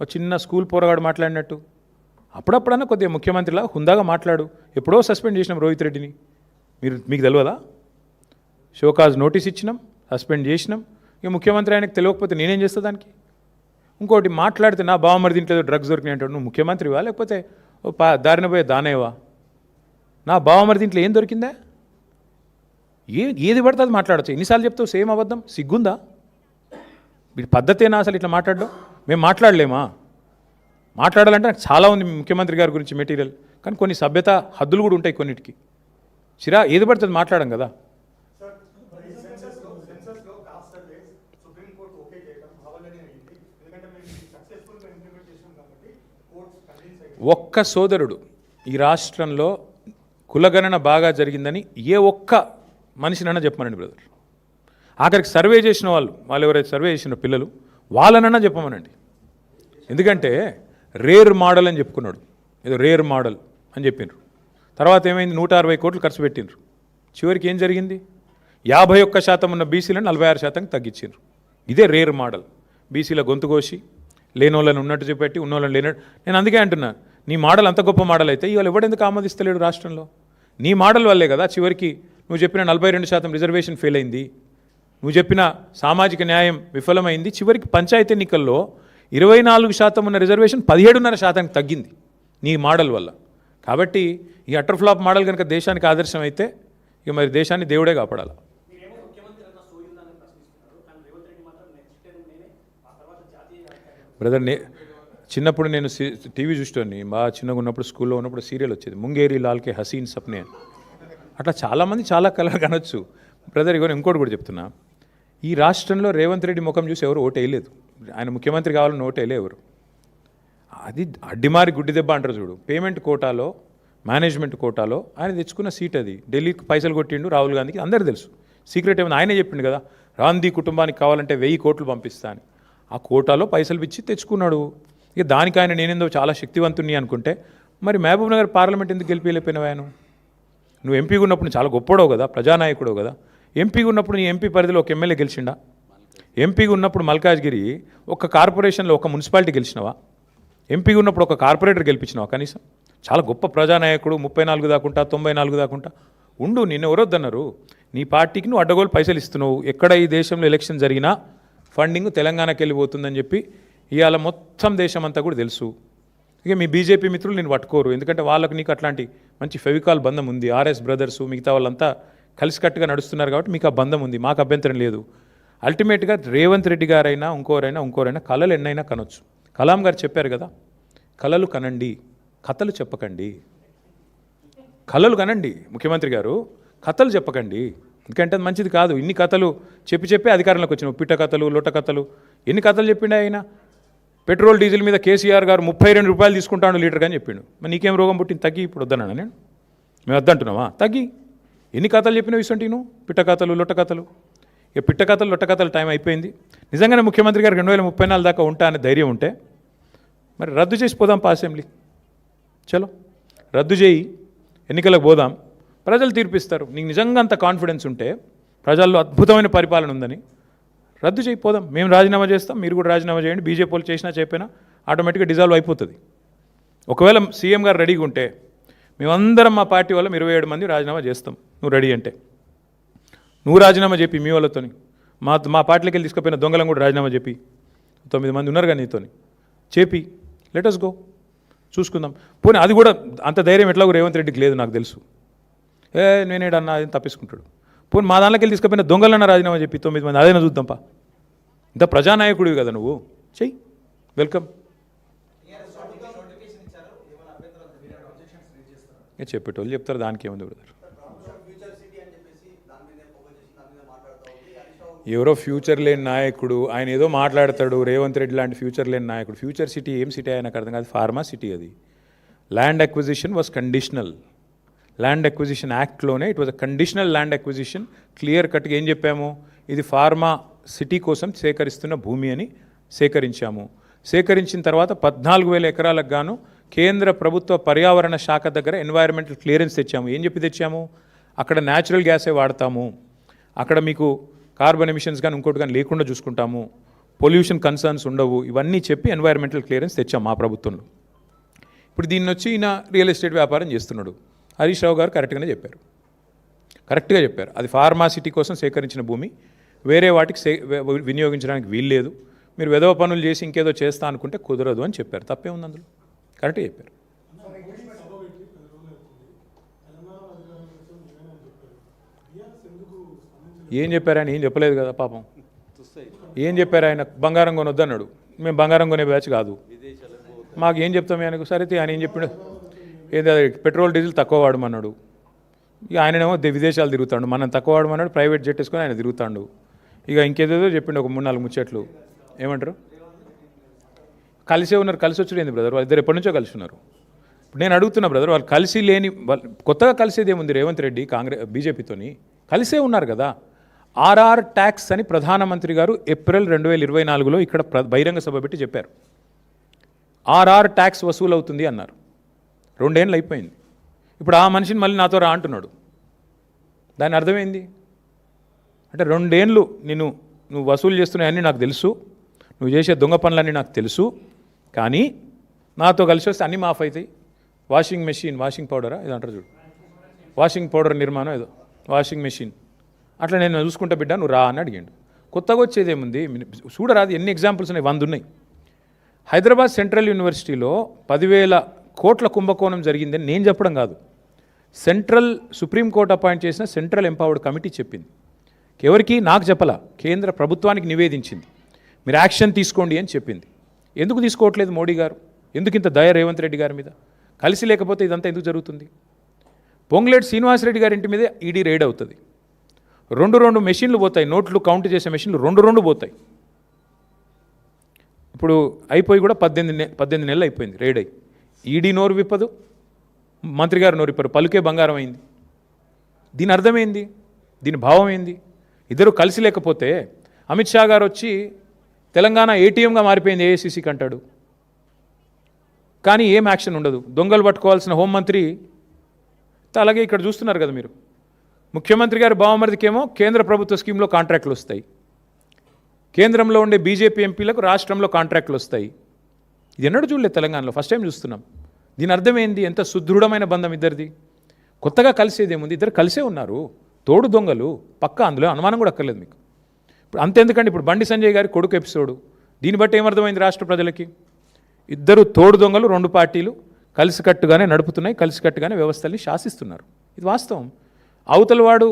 ఒక చిన్న స్కూల్ పోరగాడు మాట్లాడినట్టు. అప్పుడప్పుడన్నా కొద్దిగా ముఖ్యమంత్రిలా హుందాగా మాట్లాడు. ఎప్పుడో సస్పెండ్ చేసినాం రోహిత్ రెడ్డిని, మీకు తెలియదా? షోకాజ్ నోటీస్ ఇచ్చినాం, సస్పెండ్ చేసినాం. ఇక ముఖ్యమంత్రి ఆయనకు తెలియకపోతే నేనేం చేస్తా దానికి? ఇంకోటి మాట్లాడితే నా బావమరి దీంట్లో డ్రగ్స్ దొరికినాయి అంటాడు. నువ్వు ముఖ్యమంత్రివా లేకపోతే దారిన పోయే దానేవా? నా బావమరి దీంట్లో ఏం దొరికిందా? ఏది పడితే అది మాట్లాడచ్చు. ఎన్నిసార్లు చెప్తావు సేమ్ అబద్ధం? సిగ్గుందా? వీడి పద్ధతేనా అసలు ఇట్లా మాట్లాడడం? మేము మాట్లాడలేమా? మాట్లాడాలంటే నాకు చాలా ఉంది ముఖ్యమంత్రి గారి గురించి మెటీరియల్, కానీ కొన్ని సభ్యత హద్దులు కూడా ఉంటాయి కొన్నిటికి. ఏది పడితే అది మాట్లాడడం కదా. ఒక్క సోదరుడు ఈ రాష్ట్రంలో కులగణన బాగా జరిగిందని ఏ ఒక్క మనిషినన్నా చెప్పమనండి బ్రదర్. ఆఖరికి సర్వే చేసిన వాళ్ళు ఎవరైతే సర్వే చేసిన పిల్లలు వాళ్ళనన్నా చెప్పమనండి. ఎందుకంటే రేర్ మోడల్ అని చెప్పుకున్నాడు, ఏదో రేర్ మోడల్ అని చెప్పిండ్రు. తర్వాత ఏమైంది? 160 కోట్లు ఖర్చు పెట్టిండ్రు. చివరికి ఏం జరిగింది? 51% ఉన్న బీసీలను 46% తగ్గించిండ్రు. ఇదే రేర్ మోడల్. బీసీల గొంతు కోసి లేనోళ్ళని ఉన్నట్టు చూపెట్టి ఉన్నోళ్ళని లేనట్టు. నేను అందుకే అంటున్నా, నీ మోడల్ అంత గొప్ప మోడల్ అయితే ఇవాళ ఎవడెందుకు ఆమోదిస్తలేడు రాష్ట్రంలో? నీ మోడల్ వల్లే కదా చివరికి నువ్వు చెప్పిన 42% రిజర్వేషన్ ఫెయిల్ అయింది, నువ్వు చెప్పిన సామాజిక న్యాయం విఫలమైంది. చివరికి పంచాయతీ ఎన్నికల్లో 24% ఉన్న రిజర్వేషన్ 17.5% తగ్గింది నీ మోడల్ వల్ల. కాబట్టి ఈ అటర్ ఫ్లాప్ మోడల్ కనుక దేశానికి ఆదర్శం అయితే ఇక మరి దేశాన్ని దేవుడే కాపాడాలి. బ్రదర్, చిన్నప్పుడు నేను టీవీ చూసేవాడిని. బాగా చిన్నగా ఉన్నప్పుడు స్కూల్లో ఉన్నప్పుడు సీరియల్ వచ్చేది, ముంగేరి లాల్కే హసీన్ సప్నే అని. అట్లా చాలామంది చాలా కలర్ కనొచ్చు బ్రదర్. ఇగో ఇంకోటి కూడా చెప్తున్నా, ఈ రాష్ట్రంలో రేవంత్ రెడ్డి ముఖం చూసి ఎవరు ఓటు వేయలేదు. ఆయన ముఖ్యమంత్రి కావాలని ఓటు వేయలే ఎవరు. అది అడ్డిమారి గుడ్డి దెబ్బ అంటారు చూడు. పేమెంట్ కోటాలో, మేనేజ్మెంట్ కోటాలో ఆయన తెచ్చుకున్న సీట్ అది. ఢిల్లీకి పైసలు కొట్టిండు రాహుల్ గాంధీకి, అందరికీ తెలుసు. సీక్రెట్ ఏమైనా ఆయనే చెప్పిండు కదా, గాంధీ కుటుంబానికి కావాలంటే 1000 కోట్లు పంపిస్తా అని. ఆ కోటాలో పైసలు ఇచ్చి తెచ్చుకున్నాడు. ఇక దానికి ఆయన నేనేందో చాలా శక్తివంతుని అనుకుంటే మరి మహబూబ్ నగర్ పార్లమెంట్ ఎందుకు గెలిపిలేకపోయినావు? నువ్వు ఎంపీగా ఉన్నప్పుడు చాలా గొప్పడవు కదా, ప్రజానాయకుడవు కదా. ఎంపీగా ఉన్నప్పుడు నీ ఎంపీ పరిధిలో ఒక ఎమ్మెల్యే గెలిచిండా? ఎంపీగా ఉన్నప్పుడు మల్కాజ్గిరి ఒక కార్పొరేషన్లో ఒక మున్సిపాలిటీ గెలిచినవా? ఎంపీగా ఉన్నప్పుడు ఒక కార్పొరేటర్ గెలిపించినావా కనీసం? చాలా గొప్ప ప్రజానాయకుడు, 34 దాకుంటా 94 దాకుంటా ఉండు. నిన్ను ఎవరొద్దన్నారు? నీ పార్టీకి నువ్వు అడ్డగోలు పైసలు ఇస్తున్నావు. ఎక్కడ ఈ దేశంలో ఎలక్షన్ జరిగినా ఫండింగ్ తెలంగాణకి వెళ్ళిపోతుందని చెప్పి ఇవాళ మొత్తం దేశం అంతా కూడా తెలుసు. ఇక మీ బీజేపీ మిత్రులు నేను పట్టుకోరు, ఎందుకంటే వాళ్ళకు నీకు అట్లాంటి మంచి ఫెవికాల్ బంధం ఉంది. ఆర్ఎస్ బ్రదర్స్ మిగతా వాళ్ళంతా కలిసికట్టుగా నడుస్తున్నారు కాబట్టి మీకు ఆ బంధం ఉంది, మాకు అభ్యంతరం లేదు. అల్టిమేట్గా రేవంత్ రెడ్డి గారైనా ఇంకోరైనా కళలు ఎన్నైనా కనొచ్చు. కలాం గారు చెప్పారు కదా, కళలు కనండి, కథలు చెప్పకండి. కళలు కనండి ముఖ్యమంత్రి గారు, కథలు చెప్పకండి. ఎందుకంటే అది మంచిది కాదు. ఇన్ని కథలు చెప్పి అధికారంలోకి వచ్చినావు. పిట్ట కథలు, లొట్ట కథలు, ఎన్ని కథలు చెప్పిండే ఆయన. పెట్రోల్ డీజిల్ మీద కేసీఆర్ గారు 32 రూపాయలు తీసుకుంటాను లీటర్ అని చెప్పిండు. మరి నీకేం రోగం పుట్టింది? తగ్గి. ఇప్పుడు వద్దన్నాను నేను, మేము వద్దంటున్నావా? తగ్గి. ఎన్ని కథలు చెప్పినావు ఇసంటి నువ్వు? పిట్ట కథలు, లొట్ట కథలు. ఇక పిట్ట కథలు, లొట్ట కథలు టైం అయిపోయింది. నిజంగానే ముఖ్యమంత్రి గారు 2034 దాకా ఉంటా అనే ధైర్యం ఉంటే మరి రద్దు చేసి పోదాం అసెంబ్లీ. చలో రద్దు చేయి, ఎన్నికలకు పోదాం, ప్రజలు తీర్పిస్తారు. నీకు నిజంగా అంత కాన్ఫిడెన్స్ ఉంటే, ప్రజల్లో అద్భుతమైన పరిపాలన ఉందని, రద్దు చేయిపోదాం. మేము రాజీనామా చేస్తాం, మీరు కూడా రాజీనామా చేయండి. బీజేపీ వాళ్ళు చేసినా చెప్పినా ఆటోమేటిక్గా డిజాల్వ్ అయిపోతుంది. ఒకవేళ సీఎం గారు రెడీగా ఉంటే మేమందరం మా పార్టీ వల్ల 27 మంది రాజీనామా చేస్తాం. నువ్వు రెడీ అంటే నువ్వు రాజీనామా చెప్పి మీ వాళ్ళతోని, మా పార్టీలోకి వెళ్ళి తీసుకుపోయిన దొంగలను కూడా రాజీనామా చెప్పి, 9 మంది ఉన్నారు కానీ నీతోని చెప్పి లెట్ us గో, చూసుకుందాం. పోనీ అది కూడా అంత ధైర్యం ఎట్లాగో రేవంత్ రెడ్డికి లేదు నాకు తెలుసు. నేనేడన్నా అది తప్పించుకుంటాడు. పోనీ మా దాంట్లోకి వెళ్ళి తీసుకుపోయిన దొంగలన్నా రాజీనామా చెప్పి 9 మంది అదైనా చూద్దాంపా. ఇంత ప్రజానాయకుడివి కదా నువ్వు, చెయ్యి, వెల్కమ్. చెప్పేటోళ్ళు చెప్తారు, దానికి ఏముంది బ్రదర్. ఎవరో ఫ్యూచర్ లేని నాయకుడు ఆయన ఏదో మాట్లాడతాడు. రేవంత్ రెడ్డి లాంటి ఫ్యూచర్ లేని నాయకుడు. ఫ్యూచర్ సిటీ ఏం సిటీ అయినా అర్థం కాదు. ఫార్మా సిటీ అది. Land acquisition was conditional. Land acquisition యాక్ట్లోనే it was a conditional land acquisition. Clear కట్గా ఏం చెప్పాము, ఇది ఫార్మా సిటీ కోసం సేకరిస్తున్న భూమి అని సేకరించాము. సేకరించిన తర్వాత 14,000 ఎకరాలకు గాను కేంద్ర ప్రభుత్వ పర్యావరణ శాఖ దగ్గర ఎన్వైరన్మెంటల్ క్లియరెన్స్ తెచ్చాము. ఏం చెప్పి తెచ్చాము, అక్కడ న్యాచురల్ గ్యాసే వాడతాము, అక్కడ మీకు కార్బన్ ఎమిషన్స్ కానీ ఇంకోటి కానీ లేకుండా చూసుకుంటాము, పొల్యూషన్ కన్సర్న్స్ ఉండవు, ఇవన్నీ చెప్పి ఎన్వైరన్మెంటల్ క్లియరెన్స్ తెచ్చాం మా ప్రభుత్వంలో. ఇప్పుడు దీన్ని వచ్చి ఈయన రియల్ ఎస్టేట్ వ్యాపారం చేస్తున్నాడు. హరీష్ రావు గారు కరెక్ట్గా చెప్పారు. అది ఫార్మాసిటీ కోసం సేకరించిన భూమి, వేరే వాటికి వినియోగించడానికి వీల్లేదు. మీరు వెధవ పనులు చేసి ఇంకేదో చేస్తా అనుకుంటే కుదరదు అని చెప్పారు. తప్పే ఉంది అందులో, కరెక్ట్గా చెప్పారు. ఏం చెప్పారు ఆయన? ఏం చెప్పలేదు కదా పాపం. ఏం చెప్పారు ఆయన? బంగారం కొనొద్దు అన్నాడు. మేము బంగారం కొనే బ్యాచ్ కాదు, మాకు ఏం చెప్తాం ఆయనకు. సరే ఆయన ఏం చెప్పాడు? ఏదో పెట్రోల్ డీజిల్ తక్కువ వాడమన్నాడు. ఇక ఆయననేమో విదేశాలు తిరుగుతాడు, మనం తక్కువ వాడమన్నాడు, ప్రైవేట్ జెట్ వేసుకొని ఆయన తిరుగుతాడు. ఇక ఇంకేదేదో చెప్పిండు ఒక 3-4 ముచ్చట్లు. ఏమంటారు? కలిసే ఉన్నారు. కలిసి వచ్చాడు ఏంది బ్రదర్? వాళ్ళిద్దరు ఎప్పటి నుంచో కలిసి ఉన్నారు. ఇప్పుడు నేను అడుగుతున్నా బ్రదర్, వాళ్ళు కలిసి లేని, కొత్తగా కలిసేది ఏముంది? రేవంత్ రెడ్డి బీజేపీతోని కలిసే ఉన్నారు కదా. ఆర్ఆర్ ట్యాక్స్ అని ప్రధానమంత్రి గారు ఏప్రిల్ 2024లో ఇక్కడ బహిరంగ సభ పెట్టి చెప్పారు. ఆర్ఆర్ ట్యాక్స్ వసూలు అవుతుంది అన్నారు. 2 ఏళ్ళు అయిపోయింది. ఇప్పుడు ఆ మనిషిని మళ్ళీ నాతో రా అంటున్నాడు. దాని అర్థమైంది అంటే 2 ఏళ్ళు నువ్వు వసూలు చేస్తున్నాయని నాకు తెలుసు, నువ్వు చేసే దొంగ పనులన్నీ నాకు తెలుసు, కానీ నాతో కలిసి వస్తే అన్నీ మాఫ్ అవుతాయి. వాషింగ్ మెషిన్, వాషింగ్ పౌడరా ఇది అంటారు చూడు, వాషింగ్ పౌడర్ నిర్మాణం ఏదో వాషింగ్ మెషిన్, అట్లా నేను చూసుకుంటా బిడ్డ, నువ్వు రా అని అడిగాడు. కొత్తగా వచ్చేదేముంది? చూడరాదు, ఎన్ని ఎగ్జాంపుల్స్ ఉన్నాయి, 100 ఉన్నాయి. హైదరాబాద్ సెంట్రల్ యూనివర్సిటీలో 10,000 కోట్ల కుంభకోణం జరిగిందని నేను చెప్పడం కాదు, సుప్రీంకోర్టు అపాయింట్ చేసిన సెంట్రల్ ఎంపవర్డ్ కమిటీ చెప్పింది. ఎవరికి? నాకు చెప్పలా, కేంద్ర ప్రభుత్వానికి నివేదించింది. మీరు యాక్షన్ తీసుకోండి అని చెప్పింది. ఎందుకు తీసుకోవట్లేదు మోడీ గారు? ఎందుకు ఇంత దయ రేవంత్ రెడ్డి గారి మీద? కలిసి లేకపోతే ఇదంతా ఎందుకు జరుగుతుంది? పొంగులేటి శ్రీనివాసరెడ్డి గారి ఇంటి మీదే ఈడీ రైడ్ అవుతుంది. 2 మెషిన్లు పోతాయి, నోట్లు కౌంట్ చేసే మెషిన్లు 2 పోతాయి. ఇప్పుడు అయిపోయి కూడా 18 నెలలు అయిపోయింది రైడ్ అయ్యి. ఈడీ నోరు విప్పదు, మంత్రి గారు నోరు విప్పరు, పలుకే బంగారం అయింది. దీని అర్థమైంది, దీని భావం ఏంది? ఇద్దరు కలిసి లేకపోతే అమిత్ షా గారు వచ్చి తెలంగాణ ఏటీఎంగా మారిపోయింది ఏఐసీసీకి అంటాడు, కానీ ఏం యాక్షన్ ఉండదు. దొంగలు పట్టుకోవాల్సిన హోంమంత్రి అలాగే ఇక్కడ చూస్తున్నారు కదా మీరు. ముఖ్యమంత్రి గారి బావమరిదికేమో కేంద్ర ప్రభుత్వ స్కీమ్లో కాంట్రాక్టులు వస్తాయి, కేంద్రంలో ఉండే బీజేపీ ఎంపీలకు రాష్ట్రంలో కాంట్రాక్టులు వస్తాయి. ఇది ఎన్నడూ చూడలేదు తెలంగాణలో, ఫస్ట్ టైం చూస్తున్నాం. దీని అర్థమైంది, ఎంత సుదృఢమైన బంధం ఇద్దరిది. కొత్తగా కలిసేదేముంది? ఇద్దరు కలిసే ఉన్నారు, తోడు దొంగలు పక్కా, అందులో అనుమానం కూడా అక్కర్లేదు మీకు. ఇప్పుడు అంతెందుకండి, ఇప్పుడు బండి సంజయ్ గారి కొడుకు ఎపిసోడు, దీన్ని బట్టి ఏమర్థమైంది రాష్ట్ర ప్రజలకి? ఇద్దరు తోడు దొంగలు, 2 పార్టీలు కలిసికట్టుగానే నడుపుతున్నాయి, కలిసికట్టుగానే వ్యవస్థల్ని శాసిస్తున్నారు. ఇది వాస్తవం. అవతల వాడు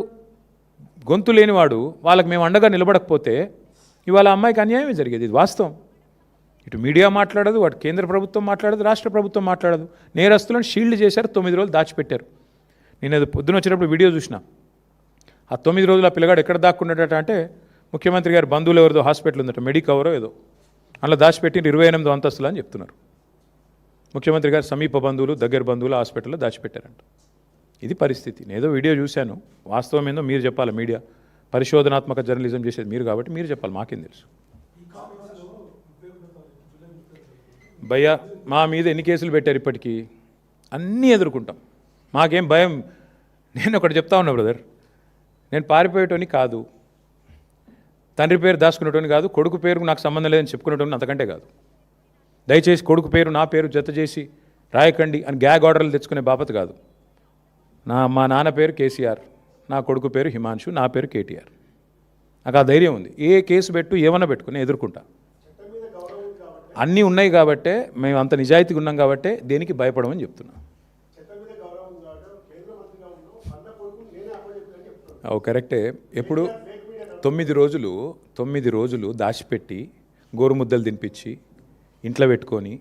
గొంతు లేనివాడు వాళ్ళకి మేము అండగా నిలబడకపోతే ఇవాళ అమ్మాయికి అన్యాయమే జరిగేది. ఇది వాస్తవం. ఇటు మీడియా మాట్లాడదు, అటు కేంద్ర ప్రభుత్వం మాట్లాడదు, రాష్ట్ర ప్రభుత్వం మాట్లాడదు. నేరస్తులను షీల్డ్ చేశారు, 9 రోజులు దాచిపెట్టారు. నేను అది పొద్దున వచ్చినప్పుడు వీడియో చూసిన. ఆ 9 రోజులు ఆ పిల్లగాడు ఎక్కడ దాక్కున్నాడట అంటే ముఖ్యమంత్రి గారి బంధువులు ఎవరిదో హాస్పిటల్ ఉందట, మెడికవరో ఏదో, అలా దాచిపెట్టి 28 అంతస్తులు అని చెప్తున్నారు. ముఖ్యమంత్రి గారు సమీప బంధువులు, దగ్గర బంధువులు హాస్పిటల్లో దాచిపెట్టారంట. ఇది పరిస్థితి. నేను ఏదో వీడియో చూశాను, వాస్తవం ఏందో మీరు చెప్పాలి. మీడియా పరిశోధనాత్మక జర్నలిజం చేసేది మీరు కాబట్టి మీరు చెప్పాలి, మాకేం తెలుసు. భయ్యా మా మీద ఎన్ని కేసులు పెట్టారు ఇప్పటికీ? అన్నీ ఎదుర్కొంటాం, మాకేం భయం. నేను ఒకటి చెప్తా ఉన్నా బ్రదర్, నేను పారిపోయేటోని కాదు, తండ్రి పేరు దాచుకునేటోని కాదు, కొడుకు పేరు నాకు సంబంధం లేదని చెప్పుకునేటోని అంతకంటే కాదు. దయచేసి కొడుకు పేరు నా పేరు జత చేసి రాయకండి అని గ్యాగ్ ఆర్డర్లు తెచ్చుకునే బాపత కాదు. మా నాన్న పేరు కేసీఆర్, నా కొడుకు పేరు హిమాంశు, నా పేరు కేటీఆర్. నాకు ఆ ధైర్యం ఉంది. ఏ కేసు పెట్టు ఏమన్నా పెట్టుకుని ఎదుర్కొంటా. అన్నీ ఉన్నాయి కాబట్టే, మేము అంత నిజాయితీగా ఉన్నాం కాబట్టే దేనికి భయపడమని చెప్తున్నా. కరెక్టే. ఎప్పుడు 9 రోజులు దాచిపెట్టి గోరుముద్దలు తినిపించి ఇంట్లో పెట్టుకొని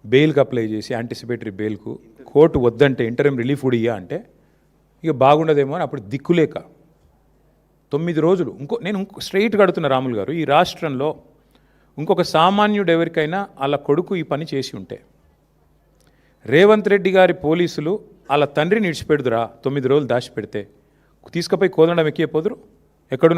బెయిల్కి అప్లై చేసి యాంటిసిపేటరీ బెయిల్కు కోర్టు వద్దంటే ఇంటరిం రిలీఫ్ కూడా ఇయ్యా అంటే ఇక బాగుండదేమో అని అప్పుడు దిక్కులేక 9 రోజులు. నేను స్ట్రైట్గా అడుగుతున్న రాములు గారు, ఈ రాష్ట్రంలో ఇంకొక సామాన్యుడు ఎవరికైనా వాళ్ళ కొడుకు ఈ పని చేసి ఉంటే రేవంత్ రెడ్డి గారి పోలీసులు వాళ్ళ తండ్రిని విడిచిపెడుదురా? 9 రోజులు దాచిపెడితే తీసుకుపోయి కోదండం ఎక్కిపోదురు? ఎక్కడున్న